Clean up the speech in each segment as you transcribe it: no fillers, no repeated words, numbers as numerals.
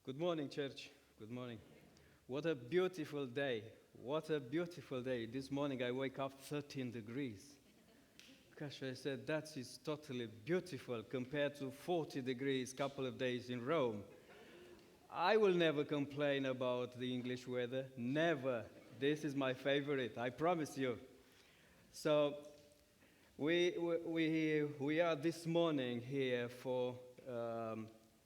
Good morning, church. Good morning. What a beautiful day. What a beautiful day. This morning I wake up 13 degrees. Gosh, I said that is totally beautiful compared to 40 degrees couple of days in Rome. I will never complain about the English weather. Never. This is my favorite, I promise you. So we are this morning here for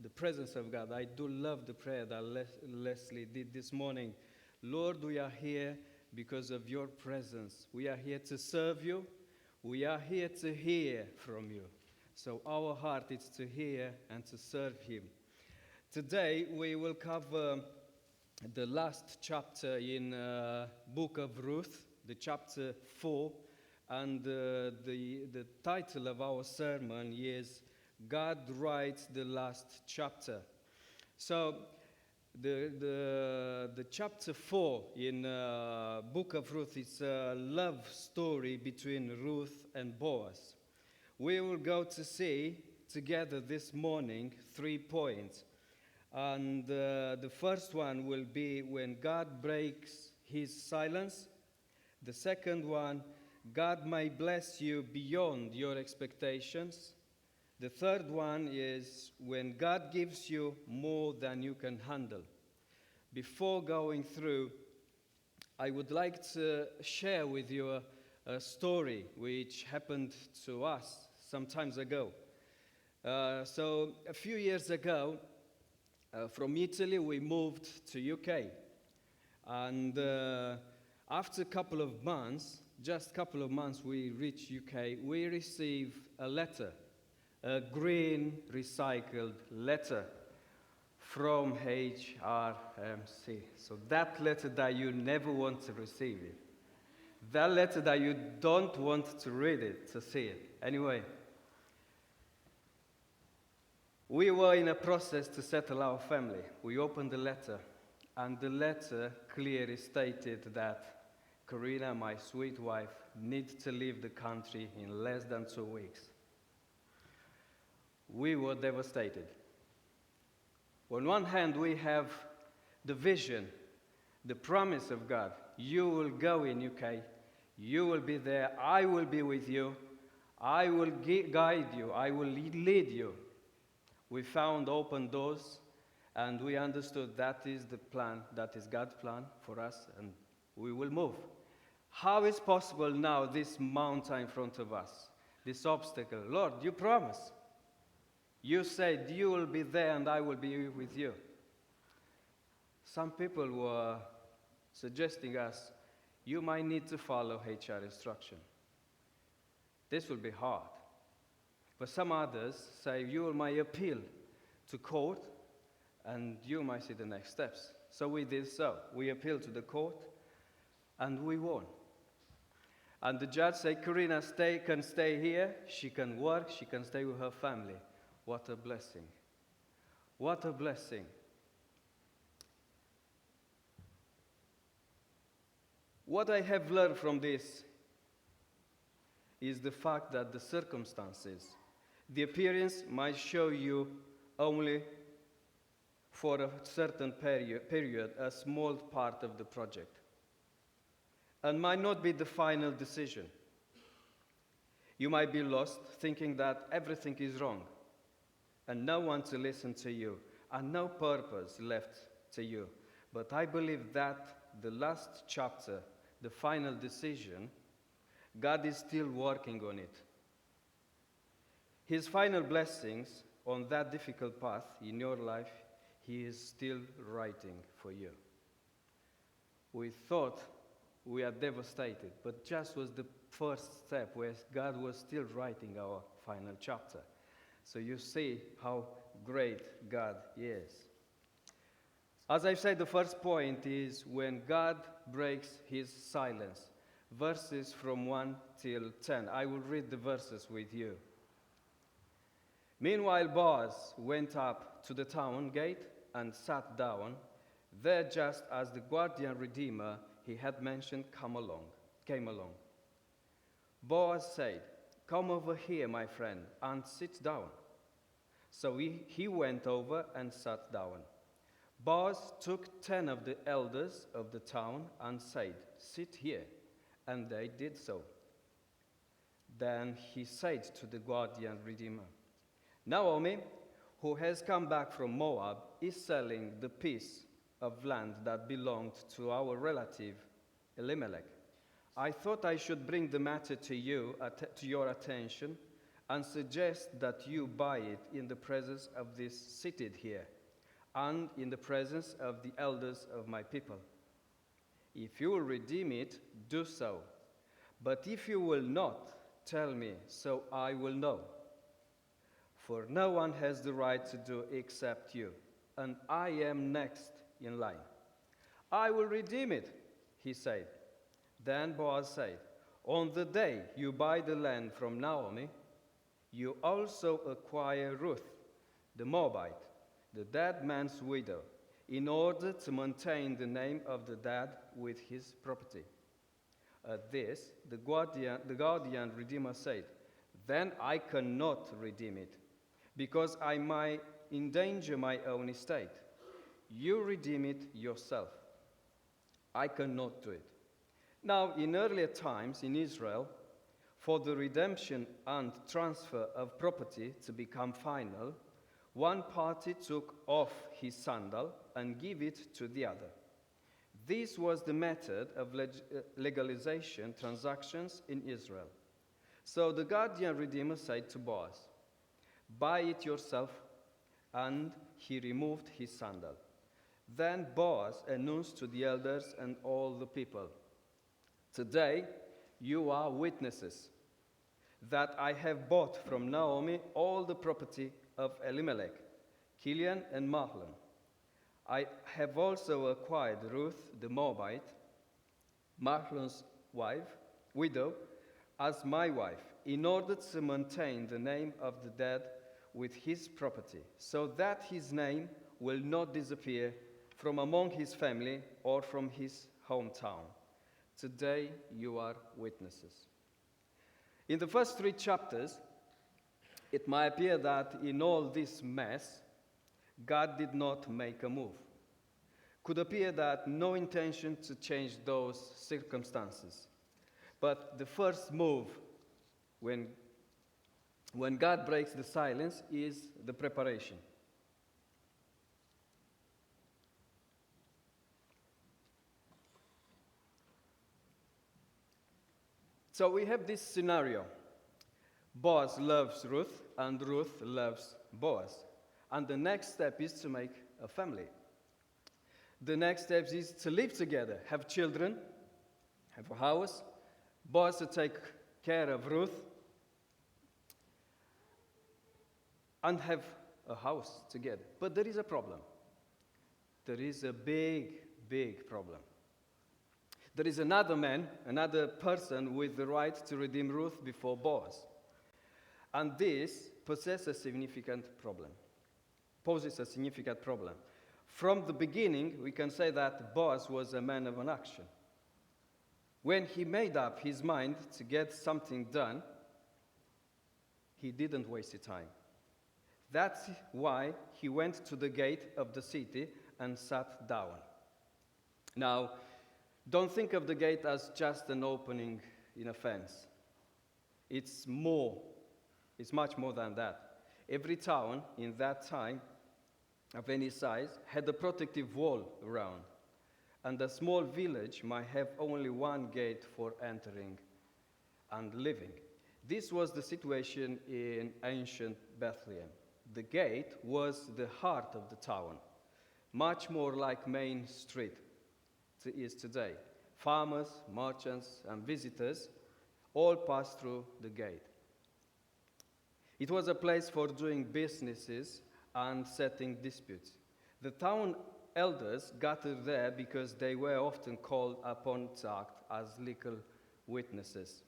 the presence of God. I do love the prayer that Leslie did this morning. Lord, we are here because of your presence. We are here to serve you. We are here to hear from you. So our heart is to hear and to serve him. Today we will cover the last chapter in book of Ruth, the chapter 4, and the title of our sermon is God Writes the Last Chapter. So the chapter 4 in book of Ruth is a love story between Ruth and Boaz. We will go to see together this morning 3 points. And the first one will be when God breaks his silence. The second one, God may bless you beyond your expectations. The third one is when God gives you more than you can handle. Before going through, I would like to share with you a story which happened to us some time ago. So a few years ago, from Italy, we moved to UK. And after a couple of months, just a couple of months we reached UK, we received a letter, a green recycled letter from HRMC. So that letter that you never want to receive it. That letter that you don't want to read it, to see it. Anyway, we were in a process to settle our family. We opened the letter, and the letter clearly stated that Karina, my sweet wife, needs to leave the country in less than 2 weeks. We were devastated. On one hand, we have the vision, the promise of God. You will go in UK. You will be there. I will be with you. I will guide you. I will lead you. We found open doors, and we understood that is the plan, that is God's plan for us, and we will move. How is possible now this mountain in front of us, this obstacle? Lord, you promised. You said you will be there and I will be with you. Some people were suggesting us, you might need to follow HR instruction. This will be hard. But some others say you might appeal to court and you might see the next steps. So we did so. We appealed to the court and we won. And the judge said, Karina can stay here, she can work, she can stay with her family. What a blessing. What a blessing. What I have learned from this is the fact that the circumstances, the appearance might show you only for a certain period, a small part of the project, and might not be the final decision. You might be lost thinking that everything is wrong, and no one to listen to you, and no purpose left to you. But I believe that the last chapter, the final decision, God is still working on it. His final blessings on that difficult path in your life, he is still writing for you. We thought we are devastated, but just was the first step where God was still writing our final chapter. So you see how great God is. As I said, the first point is when God breaks his silence. Verses from 1 till 10. I will read the verses with you. Meanwhile, Boaz went up to the town gate and sat down there just as the guardian redeemer he had mentioned came along. Boaz said, "Come over here, my friend, and sit down." So he went over and sat down. Boaz took 10 of the elders of the town and said, "Sit here." And they did so. Then he said to the guardian redeemer, "Naomi, who has come back from Moab, is selling the piece of land that belonged to our relative Elimelech. I thought I should bring the matter to your attention and suggest that you buy it in the presence of this seated here and in the presence of the elders of my people. If you will redeem it, do so. But if you will not, tell me, so I will know. For no one has the right to do except you, and I am next in line." "I will redeem it," he said. Then Boaz said, "On the day you buy the land from Naomi, you also acquire Ruth, the Moabite, the dead man's widow, in order to maintain the name of the dead with his property." At this, the guardian redeemer said, "Then I cannot redeem it, because I might endanger my own estate. You redeem it yourself. I cannot do it." Now, in earlier times in Israel, for the redemption and transfer of property to become final, one party took off his sandal and gave it to the other. This was the method of legalization transactions in Israel. So the guardian redeemer said to Boaz, "Buy it yourself," and he removed his sandal. Then Boaz announced to the elders and all the people, "Today you are witnesses that I have bought from Naomi all the property of Elimelech, Kilian, and Mahlon. I have also acquired Ruth the Moabite, Mahlon's widow, as my wife, in order to maintain the name of the dead with his property, so that his name will not disappear from among his family or from his hometown. Today you are witnesses." In the first 3 chapters, it might appear that in all this mess, God did not make a move. Could appear that no intention to change those circumstances. But the first move, when God breaks the silence, is the preparation. So we have this scenario. Boaz loves Ruth, and Ruth loves Boaz. And the next step is to make a family. The next step is to live together, have children, have a house, Boaz to take care of Ruth, and have a house together. But there is a problem. There is a big, big problem. There is another man, another person with the right to redeem Ruth before Boaz. And this poses a significant problem. From the beginning, we can say that Boaz was a man of an action. When he made up his mind to get something done, he didn't waste his time. That's why he went to the gate of the city and sat down. Now, don't think of the gate as just an opening in a fence. It's much more than that. Every town in that time of any size had a protective wall around, and a small village might have only one gate for entering and living. This was the situation in ancient Bethlehem. The gate was the heart of the town, much more like Main Street is today. Farmers, merchants, and visitors all passed through the gate. It was a place for doing businesses and settling disputes. The town elders gathered there because they were often called upon to act as legal witnesses.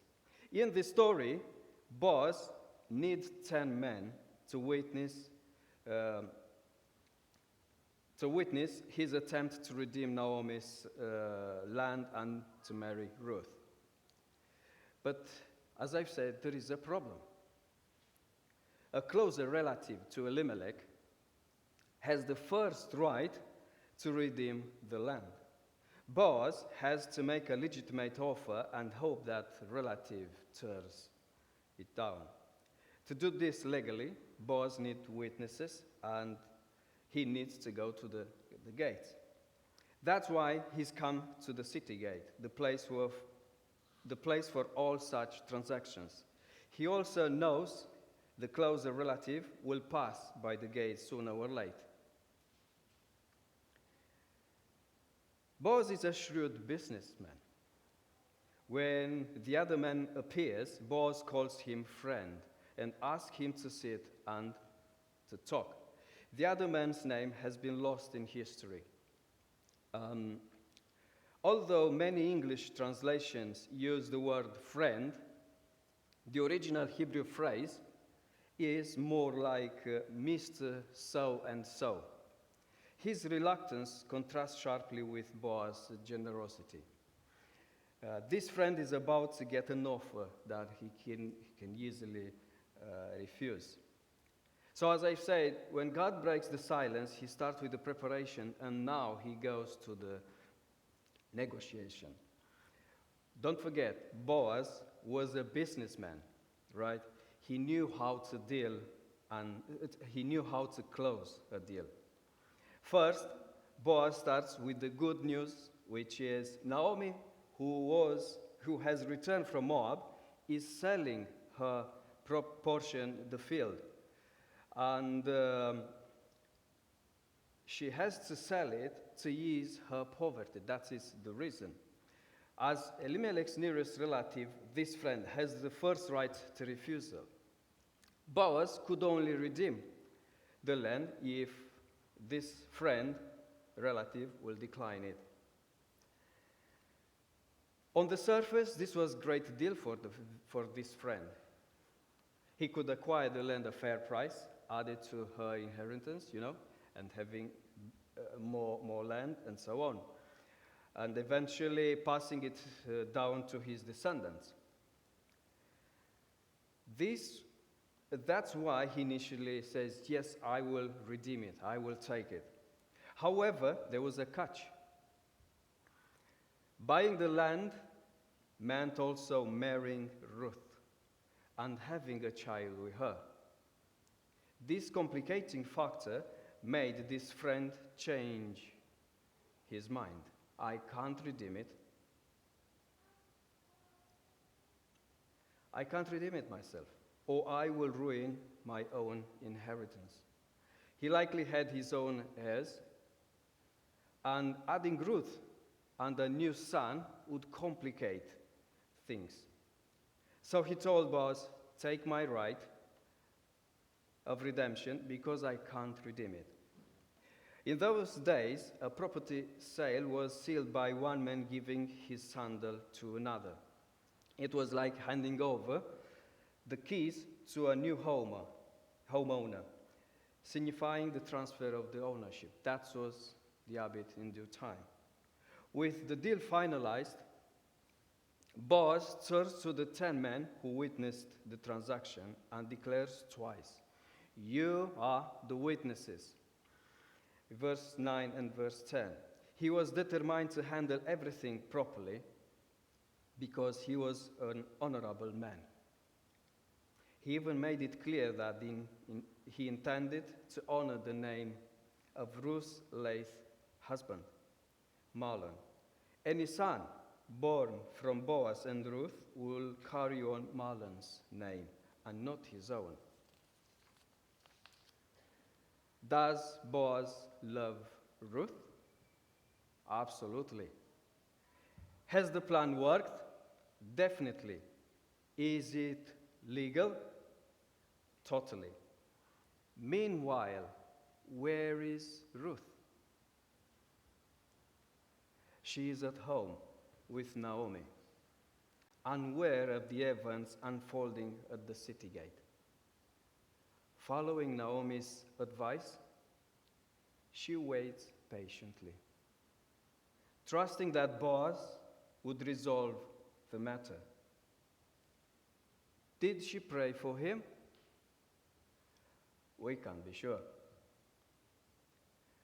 In this story, Boaz needs 10 men to witness his attempt to redeem Naomi's land and to marry Ruth. But as I've said, there is a problem. A closer relative to Elimelech has the first right to redeem the land. Boaz has to make a legitimate offer and hope that relative turns it down. To do this legally, Boaz needs witnesses and he needs to go to the gate. That's why he's come to the city gate, the place for all such transactions. He also knows the closer relative will pass by the gate sooner or later. Boaz is a shrewd businessman. When the other man appears, Boaz calls him friend and asks him to sit and to talk. The other man's name has been lost in history. Although many English translations use the word friend, the original Hebrew phrase is more like Mr. So-and-so. His reluctance contrasts sharply with Boaz's generosity. This friend is about to get an offer that he can easily refuse. So as I said, when God breaks the silence, he starts with the preparation, and now he goes to the negotiation. Don't forget, Boaz was a businessman, right? He knew how to deal and he knew how to close a deal. First, Boaz starts with the good news, which is Naomi, who has returned from Moab, is selling her portion, the field. And she has to sell it to ease her poverty. That is the reason. As Elimelech's nearest relative, this friend has the first right to refusal. Boaz could only redeem the land if this friend, relative, will decline it. On the surface, this was a great deal for this friend. He could acquire the land at a fair price, add it to her inheritance, and having more land and so on, and eventually passing it down to his descendants. That's why he initially says, yes, I will redeem it, I will take it. However, there was a catch. Buying the land meant also marrying Ruth and having a child with her. This complicating factor made this friend change his mind. I can't redeem it. I can't redeem it myself, or I will ruin my own inheritance. He likely had his own heirs, and adding Ruth and a new son would complicate things. So he told Boaz, take my right of redemption because I can't redeem it. In those days, a property sale was sealed by one man giving his sandal to another. It was like handing over the keys to a new homeowner, signifying the transfer of the ownership. That was the habit in due time. With the deal finalized, Boaz turns to the 10 men who witnessed the transaction and declares twice, you are the witnesses. Verse 9 and verse 10. He was determined to handle everything properly because he was an honorable man. He even made it clear that he intended to honor the name of Ruth's late husband, Mahlon. Any son born from Boaz and Ruth will carry on Mahlon's name and not his own. Does Boaz love Ruth? Absolutely. Has the plan worked? Definitely. Is it legal? Totally. Meanwhile, where is Ruth? She is at home with Naomi, unaware of the events unfolding at the city gate. Following Naomi's advice, she waits patiently, trusting that Boaz would resolve the matter. Did she pray for him? We can't be sure.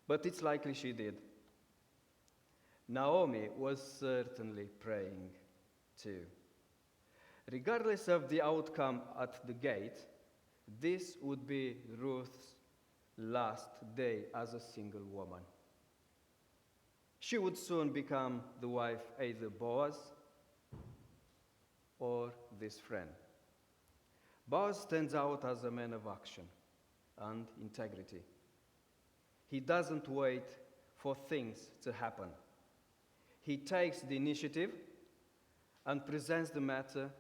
But it's likely she did. Naomi was certainly praying too. Regardless of the outcome at the gate, this would be Ruth's last day as a single woman. She would soon become the wife either Boaz or this friend. Boaz stands out as a man of action and integrity. He doesn't wait for things to happen. He takes the initiative and presents the matter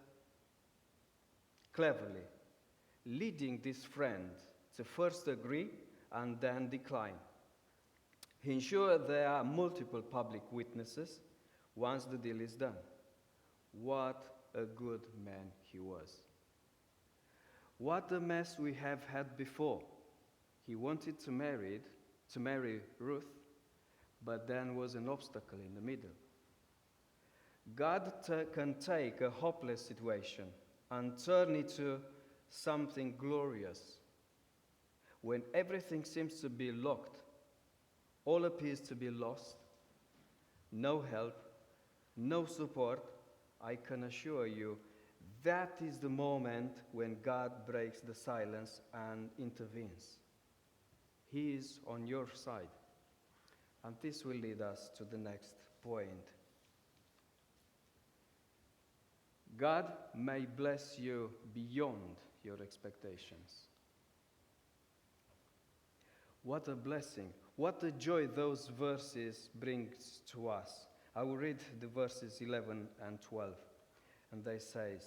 cleverly, leading this friend to first agree and then decline. He ensures there are multiple public witnesses once the deal is done. What a good man he was. What a mess we have had before. He wanted to marry Ruth, but then was an obstacle in the middle. God can take a hopeless situation and turn it to something glorious. When everything seems to be locked, all appears to be lost, no help, no support, I can assure you that is the moment when God breaks the silence and intervenes. He is on your side. And this will lead us to the next point. God may bless you beyond your expectations. What a blessing, what a joy those verses bring to us. I will read the verses 11 and 12. And they say,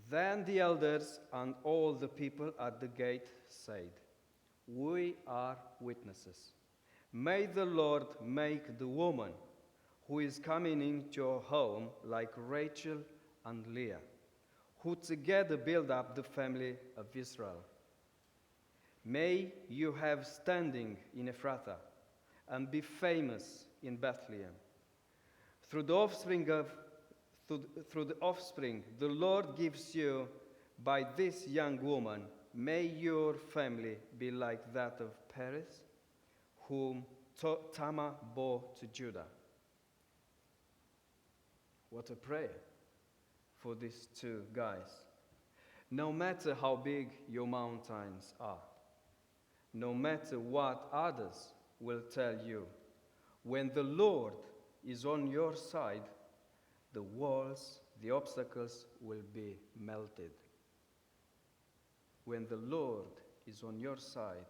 "Then the elders and all the people at the gate said, 'We are witnesses. May the Lord make the woman who is coming into your home like Rachel and Leah, who together build up the family of Israel. May you have standing in Ephrathah and be famous in Bethlehem. Through the offspring the Lord gives you by this young woman, may your family be like that of Perez, whom Tamar bore to Judah.'" What a prayer for these two guys. No matter how big your mountains are, no matter what others will tell you, when the Lord is on your side, the walls, the obstacles will be melted. When the Lord is on your side,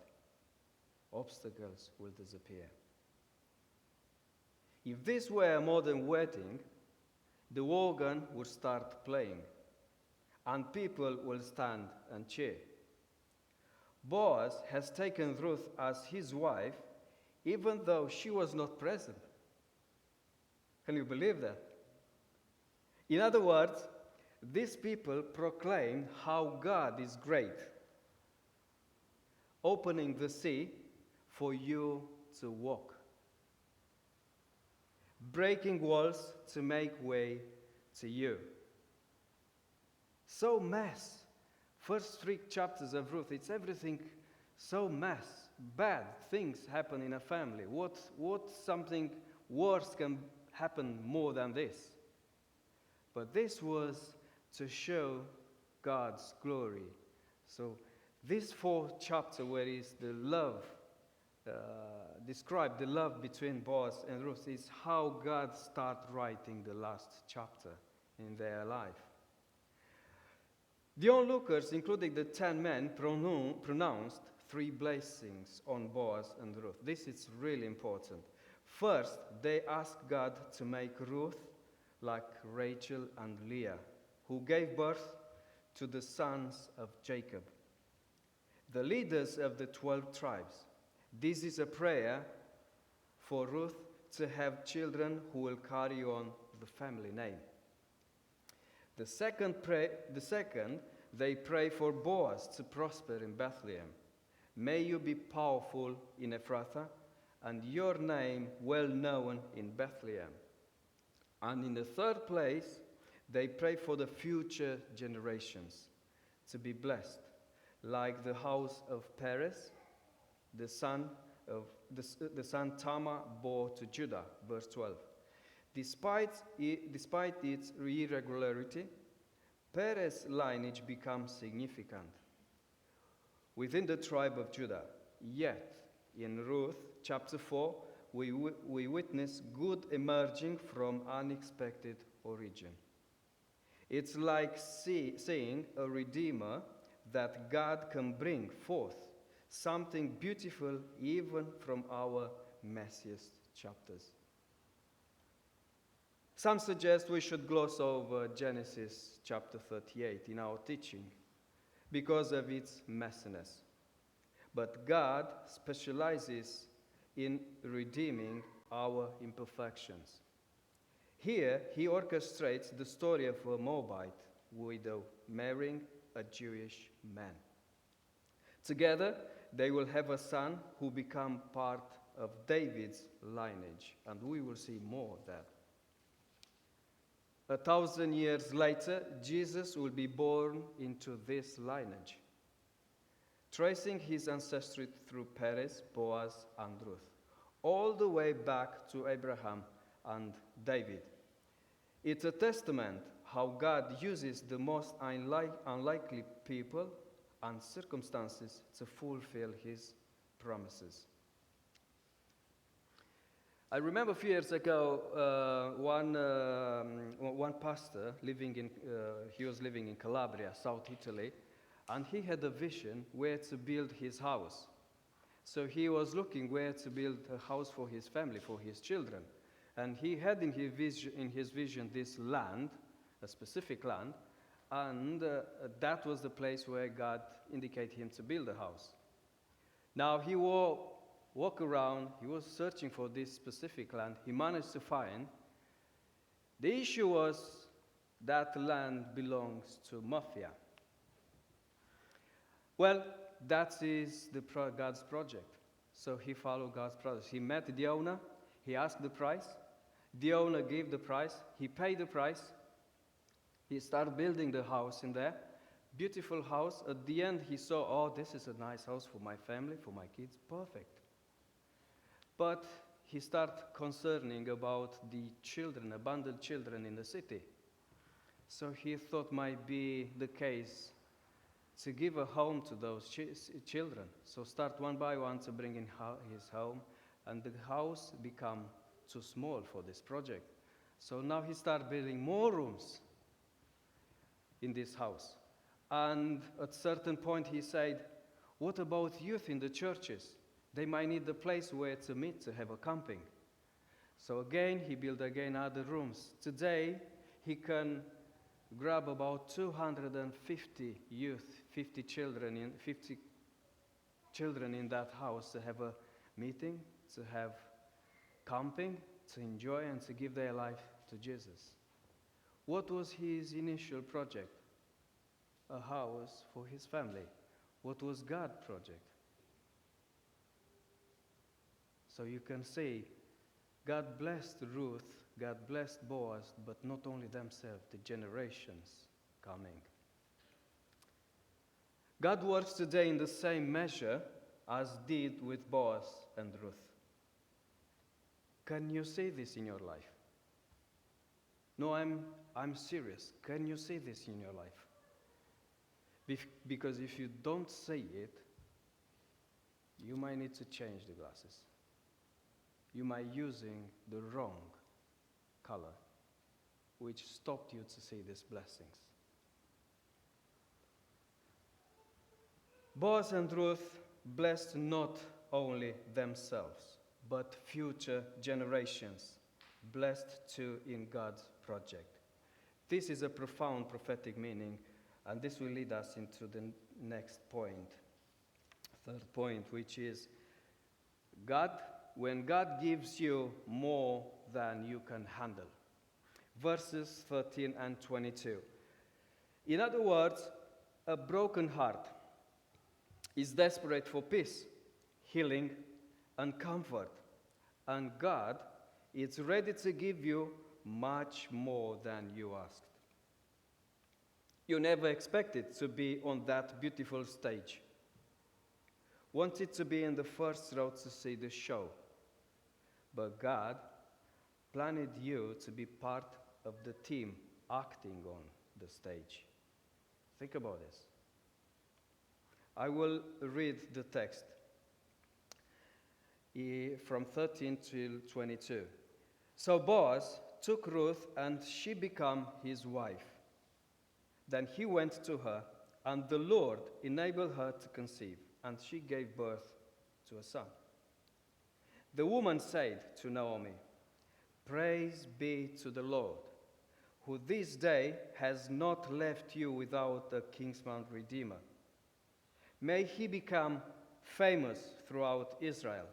obstacles will disappear. If this were a modern wedding, the organ would start playing, and people will stand and cheer. Boaz has taken Ruth as his wife, even though she was not present. Can you believe that? In other words, these people proclaimed how God is great, opening the sea for you to walk, breaking walls to make way to you. So mess. First 3 chapters of Ruth, it's everything so mess. Bad things happen in a family. What something worse can happen more than this? But this was to show God's glory. So this 4th chapter, where is the love, describe the love between Boaz and Ruth, is how God started writing the last chapter in their life. The onlookers, including the 10 men, pronounced 3 blessings on Boaz and Ruth. This is really important. First, they asked God to make Ruth like Rachel and Leah, who gave birth to the sons of Jacob, the leaders of the 12 tribes. This is a prayer for Ruth to have children who will carry on the family name. The second, they pray for Boaz to prosper in Bethlehem. May you be powerful in Ephrathah, and your name well known in Bethlehem. And in the third place, they pray for the future generations to be blessed, like the house of Perez, the son Tamar bore to Judah, verse 12. Despite its irregularity, Perez's lineage becomes significant within the tribe of Judah. Yet, in Ruth chapter 4, we witness good emerging from unexpected origin. It's like seeing a redeemer that God can bring forth something beautiful even from our messiest chapters. Some suggest we should gloss over Genesis chapter 38 in our teaching because of its messiness. But God specializes in redeeming our imperfections. Here, he orchestrates the story of a Moabite widow marrying a Jewish man. Together, they will have a son who becomes part of David's lineage, and we will see more of that. 1,000 years later, Jesus will be born into this lineage, tracing his ancestry through Perez, Boaz, and Ruth, all the way back to Abraham and David. It's a testament how God uses the most unlikely people and circumstances to fulfill his promises. I remember a few years ago, one pastor he was living in Calabria, South Italy, and he had a vision where to build his house. So he was looking where to build a house for his family, for his children. And he had in his vision this land, a specific land, and that was the place where God indicated him to build a house. Now he walked around, he was searching for this specific land. He managed to find. The issue was that land belongs to mafia. Well, that is God's project. So he followed God's project. He met the owner, he asked the price, the owner gave the price, he paid the price, he started building the house in there. Beautiful house. At the end he saw, oh, this is a nice house for my family, for my kids, perfect. But he started concerning about the children, abandoned children in the city. So he thought might be the case to give a home to those children. So start one by one to bring in his home, and the house become too small for this project. So now he started building more rooms in this house. And at a certain point he said, what about youth in the churches? They might need a place where to meet, to have a camping. So again, he built other rooms. Today, he can grab about 250 youth, 50 children in that house to have a meeting, to have camping, to enjoy and to give their life to Jesus. What was his initial project? A house for his family. What was God's project? So you can see, God blessed Ruth, God blessed Boaz, but not only themselves, the generations coming. God works today in the same measure as did with Boaz and Ruth. Can you see this in your life? No, I'm serious. Can you see this in your life? Because if you don't see it, you might need to change the glasses. You might be using the wrong color, which stopped you to see these blessings. Boaz and Ruth blessed not only themselves, but future generations, blessed too in God's project. This is a profound prophetic meaning, and this will lead us into the next point, third point, which is when God gives you more than you can handle. Verses 13 and 22. In other words, a broken heart is desperate for peace, healing, and comfort. And God is ready to give you much more than you asked. You never expected to be on that beautiful stage. Wanted to be in the first row to see the show. But God planned you to be part of the team acting on the stage. Think about this. I will read the text from 13 till 22. So Boaz took Ruth, and she became his wife. Then he went to her, and the Lord enabled her to conceive, and she gave birth to a son. The woman said to Naomi, "Praise be to the Lord, who this day has not left you without a kinsman redeemer. May he become famous throughout Israel.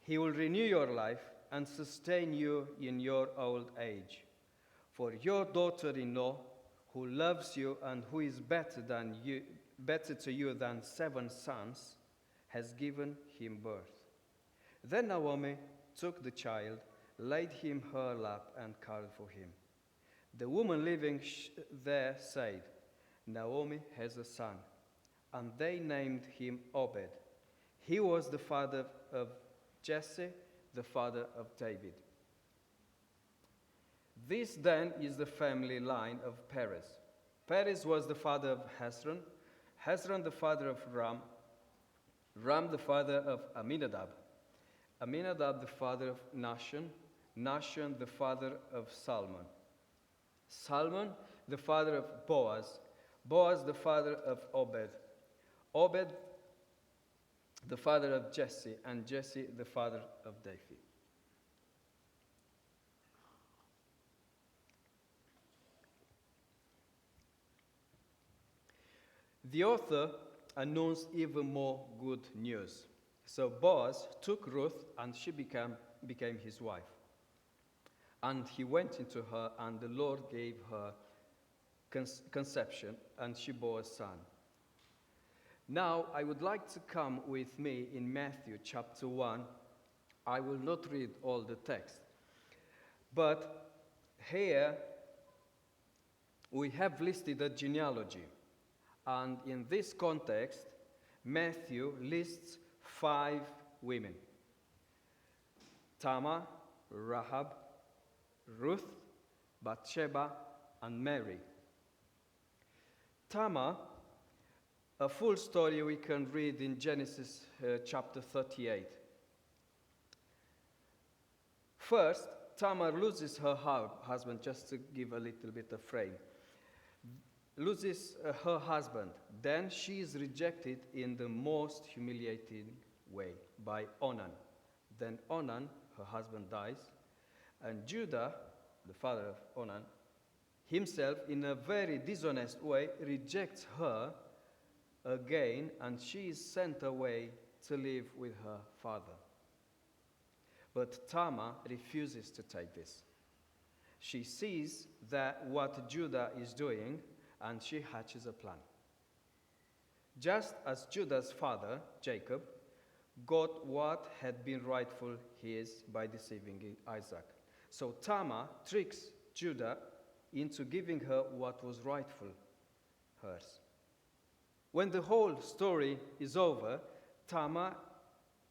He will renew your life and sustain you in your old age. For your daughter-in-law, who loves you and who is better to you than 7 sons, has given him birth." Then Naomi took the child, laid him in her lap, and cared for him. The woman living there said, "Naomi has a son," and they named him Obed. He was the father of Jesse, the father of David. This then is the family line of Perez. Perez was the father of Hezron, Hezron the father of Ram, Ram the father of Aminadab, Aminadab the father of Nahshon, Nahshon the father of Salmon, Salmon the father of Boaz, Boaz the father of Obed, Obed the father of Jesse, and Jesse the father of David. The author announced even more good news. So Boaz took Ruth, and she became his wife. And he went into her, and the Lord gave her conception, and she bore a son. Now I would like to come with me in Matthew chapter 1. I will not read all the text, but here we have listed a genealogy. And in this context, Matthew lists 5 women: Tamar, Rahab, Ruth, Bathsheba, and Mary. Tamar, a full story we can read in Genesis chapter 38. First, Tamar loses her husband, just to give a little bit of frame. Loses her husband. Then she is rejected in the most humiliating way by Onan. Then Onan, her husband, dies, and Judah, the father of Onan, himself, in a very dishonest way, rejects her again, and she is sent away to live with her father. But Tamar refuses to take this. She sees that what Judah is doing, and she hatches a plan. Just as Judah's father, Jacob, got what had been rightful his by deceiving Isaac. So Tamar tricks Judah into giving her what was rightful hers. When the whole story is over, Tamar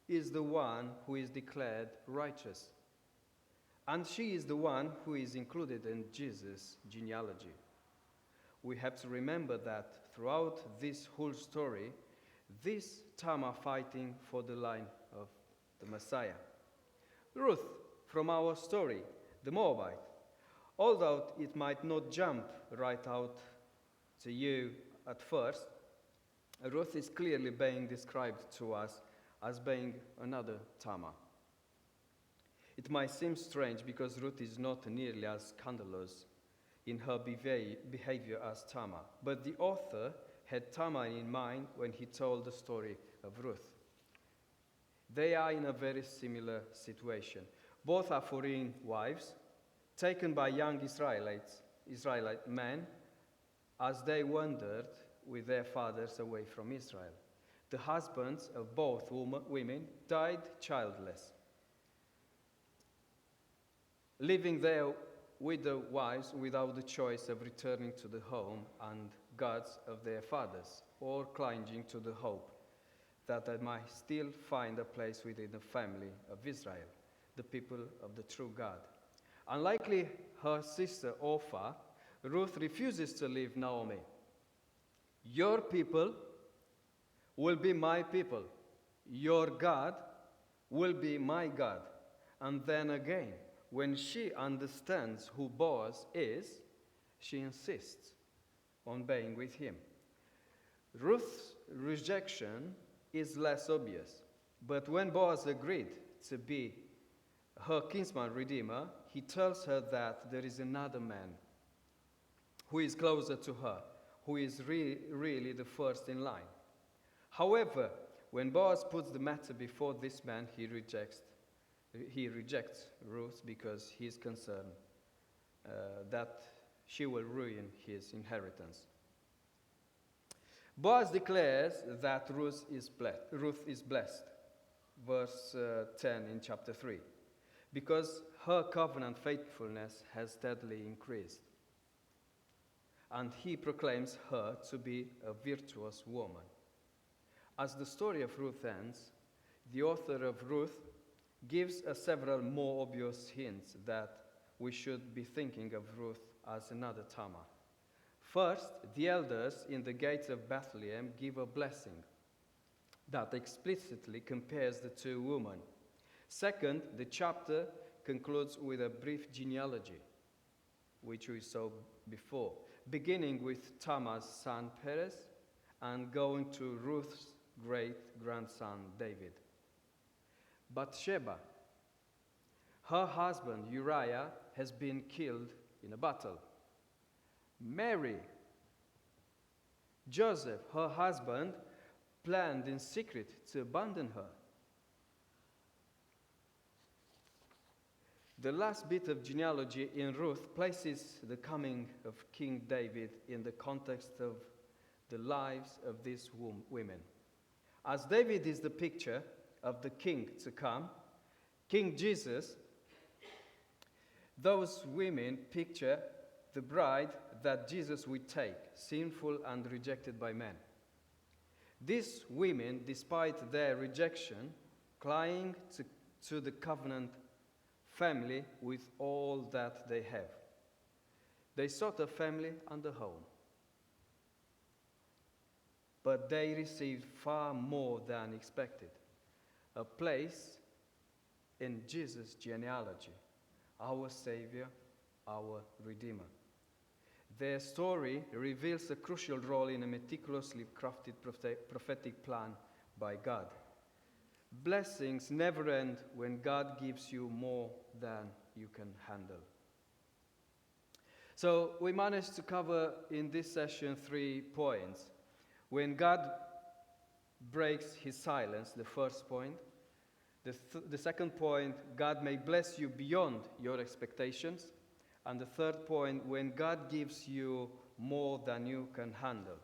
is the one who is declared righteous. And she is the one who is included in Jesus' genealogy. We have to remember that throughout this whole story, this Tamar fighting for the line of the Messiah. Ruth, from our story, the Moabite, although it might not jump right out to you at first, Ruth is clearly being described to us as being another Tamar. It might seem strange because Ruth is not nearly as scandalous in her behavior as Tamar, but the author had Tamar in mind when he told the story of Ruth. They are in a very similar situation. Both are foreign wives, taken by young Israelite men as they wandered with their fathers away from Israel. The husbands of both women died childless, leaving their widow wives without the choice of returning to the home and gods of their fathers, or clinging to the hope that they might still find a place within the family of Israel, the people of the true God. Unlikely her sister Orpha, Ruth refuses to leave Naomi. Your people will be my people. Your God will be my God. And then again, when she understands who Boaz is, she insists on being with him. Ruth's rejection is less obvious, but when Boaz agreed to be her kinsman redeemer, he tells her that there is another man who is closer to her, who is really the first in line. However, when Boaz puts the matter before this man, he rejects Ruth because he is concerned that she will ruin his inheritance. Boaz declares that Ruth is blessed, verse 10 in chapter 3, because her covenant faithfulness has steadily increased. And he proclaims her to be a virtuous woman. As the story of Ruth ends, the author of Ruth gives us several more obvious hints that we should be thinking of Ruth as another Tamar. First, the elders in the gates of Bethlehem give a blessing that explicitly compares the two women. Second, the chapter concludes with a brief genealogy, which we saw before, beginning with Tamar's son Perez and going to Ruth's great-grandson David. Bathsheba, her husband Uriah has been killed in a battle. Mary, Joseph, her husband, planned in secret to abandon her. The last bit of genealogy in Ruth places the coming of King David in the context of the lives of these women. As David is the picture of the king to come, King Jesus, those women picture the bride that Jesus would take, sinful and rejected by men. These women, despite their rejection, cling to the covenant family with all that they have. They sought a family and a home, but they received far more than expected, a place in Jesus' genealogy, our Savior, our Redeemer. Their story reveals a crucial role in a meticulously crafted prophetic plan by God. Blessings never end when God gives you more than you can handle. So we managed to cover in this session 3 points. When God breaks his silence, the first point. The second point, God may bless you beyond your expectations. And the third point, when God gives you more than you can handle.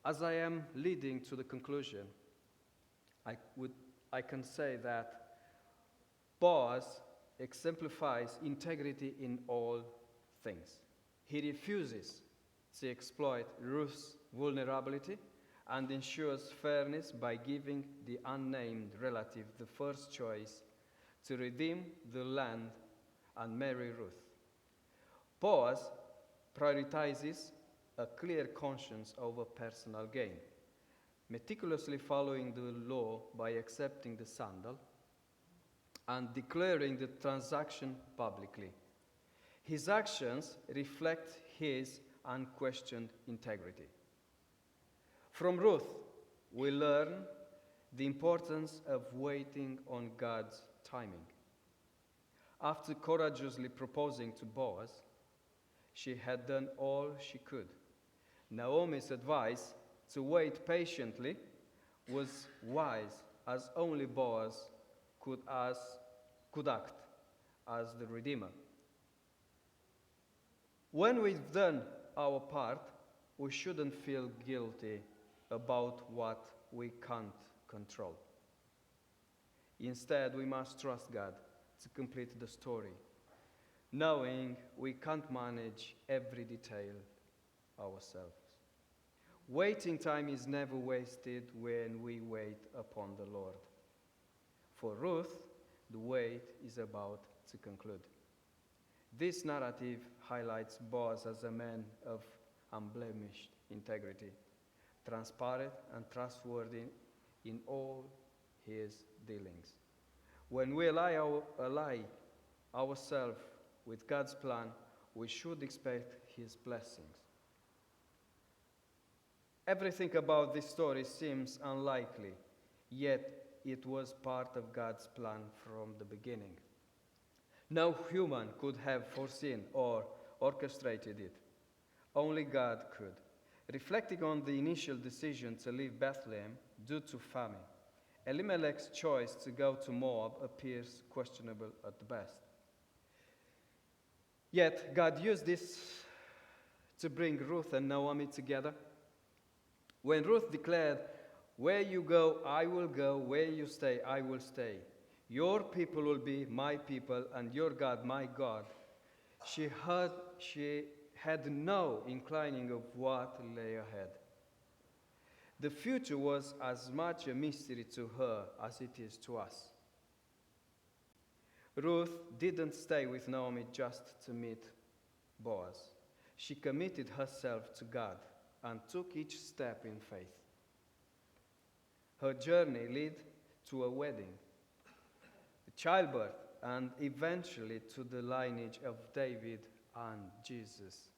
As I am leading to the conclusion, I can say that Boaz exemplifies integrity in all things. He refuses to exploit Ruth's vulnerability and ensures fairness by giving the unnamed relative the first choice to redeem the land and marry Ruth. Boaz prioritizes a clear conscience over personal gain, meticulously following the law by accepting the sandal and declaring the transaction publicly. His actions reflect his unquestioned integrity. From Ruth, we learn the importance of waiting on God's timing. After courageously proposing to Boaz, she had done all she could. Naomi's advice to wait patiently was wise, as only Boaz could act as the Redeemer. When we've done our part, we shouldn't feel guilty about what we can't control. Instead, we must trust God to complete the story, knowing we can't manage every detail ourselves. Waiting time is never wasted when we wait upon the Lord. For Ruth, the wait is about to conclude. This narrative highlights Boaz as a man of unblemished integrity, transparent and trustworthy in all his dealings. When we ally ourselves with God's plan, we should expect his blessings. Everything about this story seems unlikely, yet it was part of God's plan from the beginning. No human could have foreseen or orchestrated it. Only God could. Reflecting on the initial decision to leave Bethlehem due to famine, Elimelech's choice to go to Moab appears questionable at the best. Yet, God used this to bring Ruth and Naomi together. When Ruth declared, "Where you go, I will go. Where you stay, I will stay. Your people will be my people, and your God, my God," she had no inclining of what lay ahead. The future was as much a mystery to her as it is to us. Ruth didn't stay with Naomi just to meet Boaz. She committed herself to God and took each step in faith. Her journey led to a wedding, a childbirth, and eventually to the lineage of David and Jesus,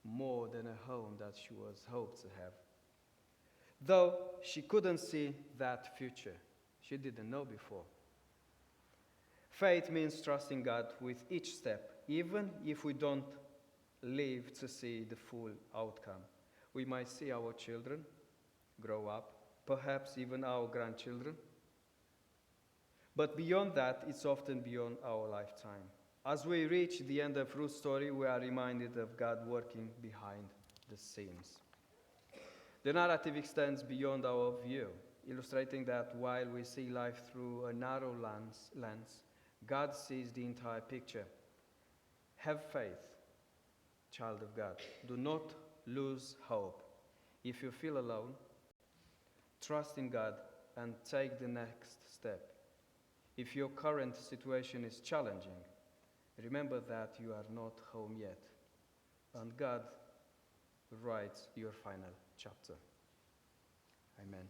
more than a home that she was hoped to have. Though she couldn't see that future, she didn't know before. Faith means trusting God with each step, even if we don't live to see the full outcome. We might see our children grow up, perhaps even our grandchildren. But beyond that, it's often beyond our lifetime. As we reach the end of Ruth's story, we are reminded of God working behind the scenes. The narrative extends beyond our view, illustrating that while we see life through a narrow lens, God sees the entire picture. Have faith, child of God. Do not lose hope. If you feel alone, trust in God and take the next step. If your current situation is challenging, remember that you are not home yet, and God writes your final chapter. Amen.